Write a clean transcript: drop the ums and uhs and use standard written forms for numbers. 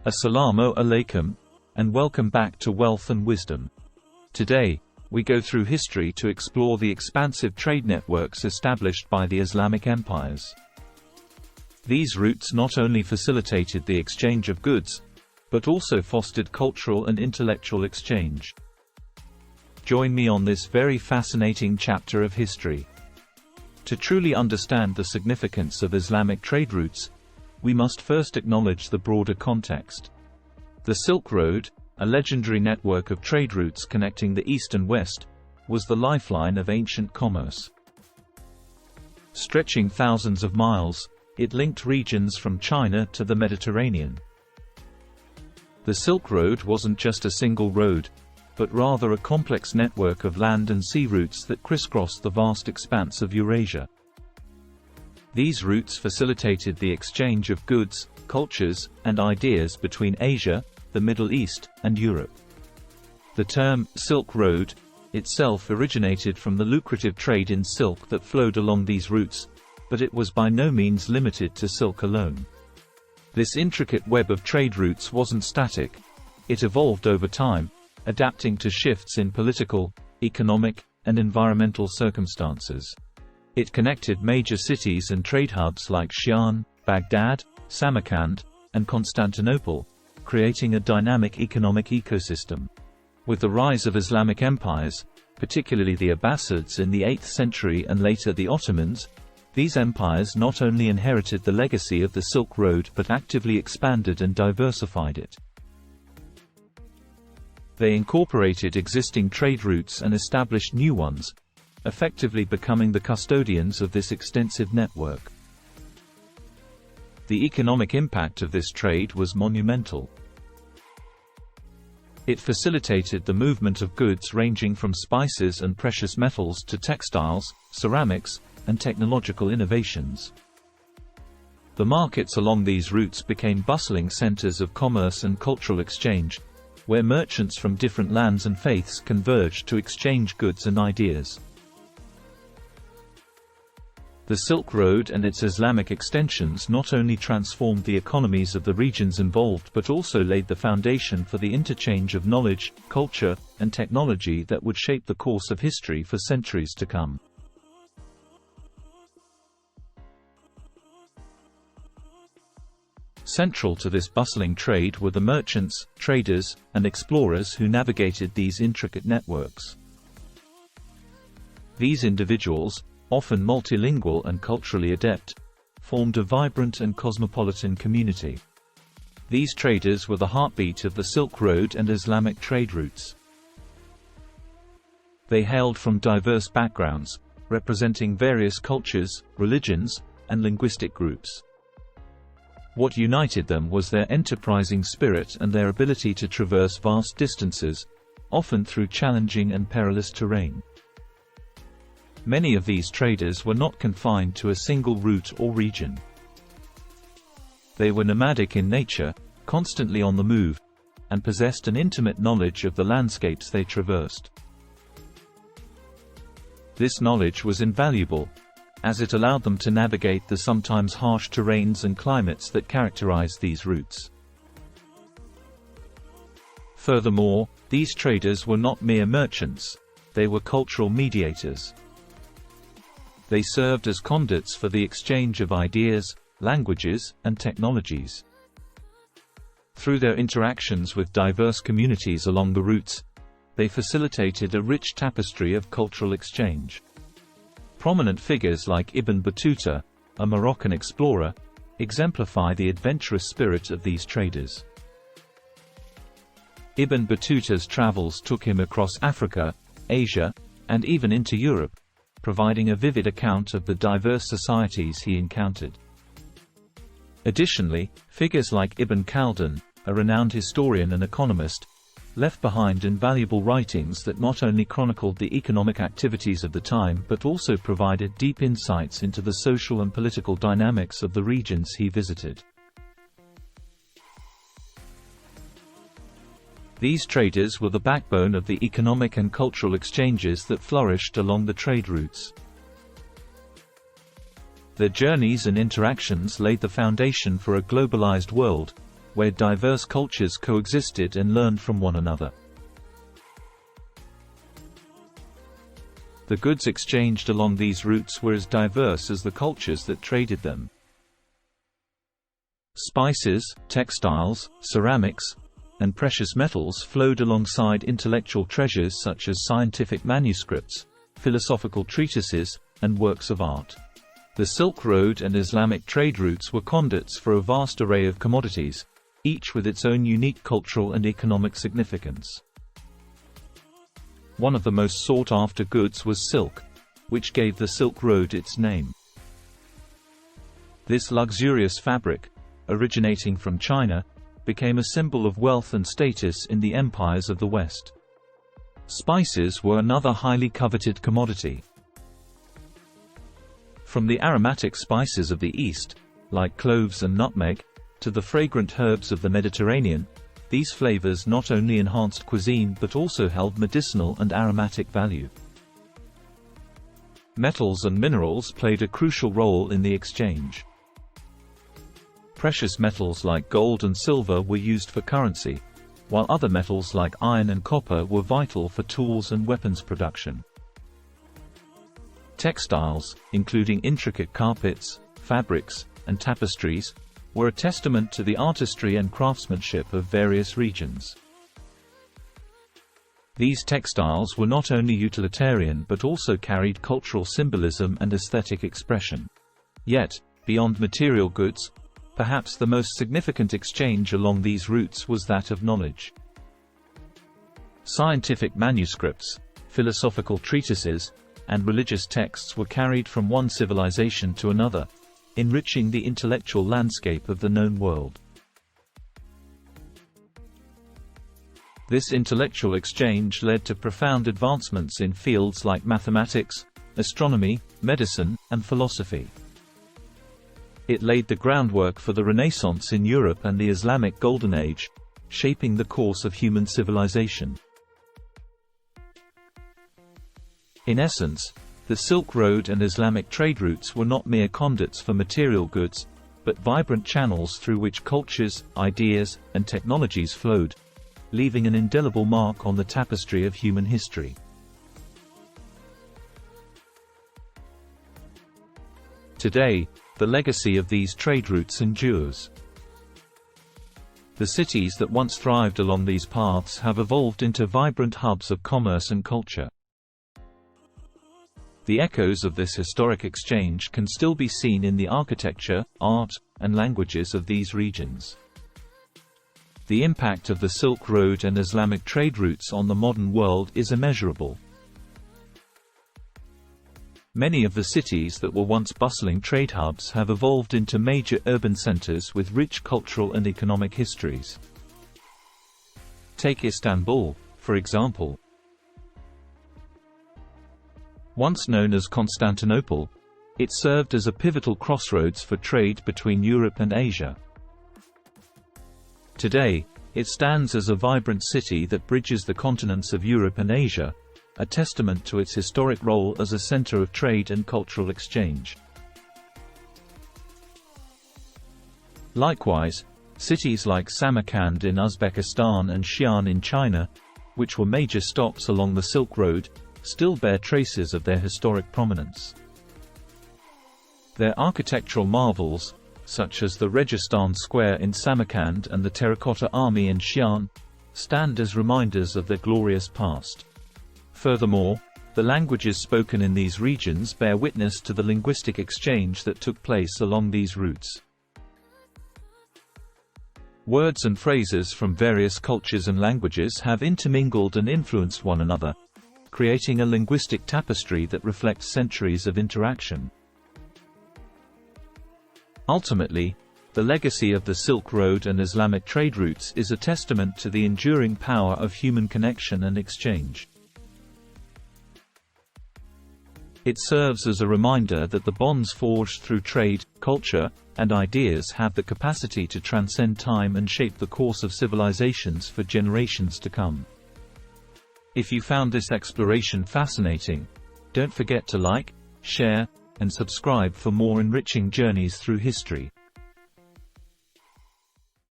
Assalamu alaikum, and welcome back to Wealth and Wisdom. Today, we go through history to explore the expansive trade networks established by the Islamic empires. These routes not only facilitated the exchange of goods, but also fostered cultural and intellectual exchange. Join me on this very fascinating chapter of history. To truly understand the significance of Islamic trade routes, we must first acknowledge the broader context. The Silk Road, a legendary network of trade routes connecting the East and West, was the lifeline of ancient commerce. Stretching thousands of miles, it linked regions from China to the Mediterranean. The Silk Road wasn't just a single road, but rather a complex network of land and sea routes that crisscrossed the vast expanse of Eurasia. These routes facilitated the exchange of goods, cultures, and ideas between Asia, the Middle East, and Europe. The term Silk Road itself originated from the lucrative trade in silk that flowed along these routes, but it was by no means limited to silk alone. This intricate web of trade routes wasn't static. It evolved over time, adapting to shifts in political, economic, and environmental circumstances. It connected major cities and trade hubs like Xi'an, Baghdad, Samarkand, and Constantinople, creating a dynamic economic ecosystem. With the rise of Islamic empires, particularly the Abbasids in the 8th century and later the Ottomans, these empires not only inherited the legacy of the Silk Road but actively expanded and diversified it. They incorporated existing trade routes and established new ones, effectively becoming the custodians of this extensive network. The economic impact of this trade was monumental. It facilitated the movement of goods ranging from spices and precious metals to textiles, ceramics, and technological innovations. The markets along these routes became bustling centers of commerce and cultural exchange, where merchants from different lands and faiths converged to exchange goods and ideas. The Silk Road and its Islamic extensions not only transformed the economies of the regions involved but also laid the foundation for the interchange of knowledge, culture, and technology that would shape the course of history for centuries to come. Central to this bustling trade were the merchants, traders, and explorers who navigated these intricate networks. These individuals, often multilingual and culturally adept, formed a vibrant and cosmopolitan community. These traders were the heartbeat of the Silk Road and Islamic trade routes. They hailed from diverse backgrounds, representing various cultures, religions, and linguistic groups. What united them was their enterprising spirit and their ability to traverse vast distances, often through challenging and perilous terrain. Many of these traders were not confined to a single route or region. They were nomadic in nature, constantly on the move, and possessed an intimate knowledge of the landscapes they traversed. This knowledge was invaluable, as it allowed them to navigate the sometimes harsh terrains and climates that characterize these routes. Furthermore, these traders were not mere merchants, they were cultural mediators. They served as conduits for the exchange of ideas, languages, and technologies. Through their interactions with diverse communities along the routes, they facilitated a rich tapestry of cultural exchange. Prominent figures like Ibn Battuta, a Moroccan explorer, exemplify the adventurous spirit of these traders. Ibn Battuta's travels took him across Africa, Asia, and even into Europe, providing a vivid account of the diverse societies he encountered. Additionally, figures like Ibn Khaldun, a renowned historian and economist, left behind invaluable writings that not only chronicled the economic activities of the time but also provided deep insights into the social and political dynamics of the regions he visited. These traders were the backbone of the economic and cultural exchanges that flourished along the trade routes. Their journeys and interactions laid the foundation for a globalized world, where diverse cultures coexisted and learned from one another. The goods exchanged along these routes were as diverse as the cultures that traded them. Spices, textiles, ceramics, and precious metals flowed alongside intellectual treasures such as scientific manuscripts, philosophical treatises, and works of art. The Silk Road and Islamic trade routes were conduits for a vast array of commodities, each with its own unique cultural and economic significance. One of the most sought-after goods was silk, which gave the Silk Road its name. This luxurious fabric, originating from China, became a symbol of wealth and status in the empires of the West. Spices were another highly coveted commodity. From the aromatic spices of the East, like cloves and nutmeg, to the fragrant herbs of the Mediterranean, these flavors not only enhanced cuisine but also held medicinal and aromatic value. Metals and minerals played a crucial role in the exchange. Precious metals like gold and silver were used for currency, while other metals like iron and copper were vital for tools and weapons production. Textiles, including intricate carpets, fabrics, and tapestries, were a testament to the artistry and craftsmanship of various regions. These textiles were not only utilitarian but also carried cultural symbolism and aesthetic expression. Yet, beyond material goods, perhaps the most significant exchange along these routes was that of knowledge. Scientific manuscripts, philosophical treatises, and religious texts were carried from one civilization to another, enriching the intellectual landscape of the known world. This intellectual exchange led to profound advancements in fields like mathematics, astronomy, medicine, and philosophy. It laid the groundwork for the Renaissance in Europe and the Islamic Golden Age, shaping the course of human civilization. In essence, the Silk Road and Islamic trade routes were not mere conduits for material goods, but vibrant channels through which cultures, ideas, and technologies flowed, leaving an indelible mark on the tapestry of human history. Today, the legacy of these trade routes endures. The cities that once thrived along these paths have evolved into vibrant hubs of commerce and culture. The echoes of this historic exchange can still be seen in the architecture, art, and languages of these regions. The impact of the Silk Road and Islamic trade routes on the modern world is immeasurable. Many of the cities that were once bustling trade hubs have evolved into major urban centers with rich cultural and economic histories. Take Istanbul, for example. Once known as Constantinople, it served as a pivotal crossroads for trade between Europe and Asia. Today, it stands as a vibrant city that bridges the continents of Europe and Asia, a testament to its historic role as a center of trade and cultural exchange. Likewise, cities like Samarkand in Uzbekistan and Xi'an in China, which were major stops along the Silk Road, still bear traces of their historic prominence. Their architectural marvels, such as the Registan Square in Samarkand and the Terracotta Army in Xi'an, stand as reminders of their glorious past. Furthermore, the languages spoken in these regions bear witness to the linguistic exchange that took place along these routes. Words and phrases from various cultures and languages have intermingled and influenced one another, creating a linguistic tapestry that reflects centuries of interaction. Ultimately, the legacy of the Silk Road and Islamic trade routes is a testament to the enduring power of human connection and exchange. It serves as a reminder that the bonds forged through trade, culture, and ideas have the capacity to transcend time and shape the course of civilizations for generations to come. If you found this exploration fascinating, don't forget to like, share, and subscribe for more enriching journeys through history.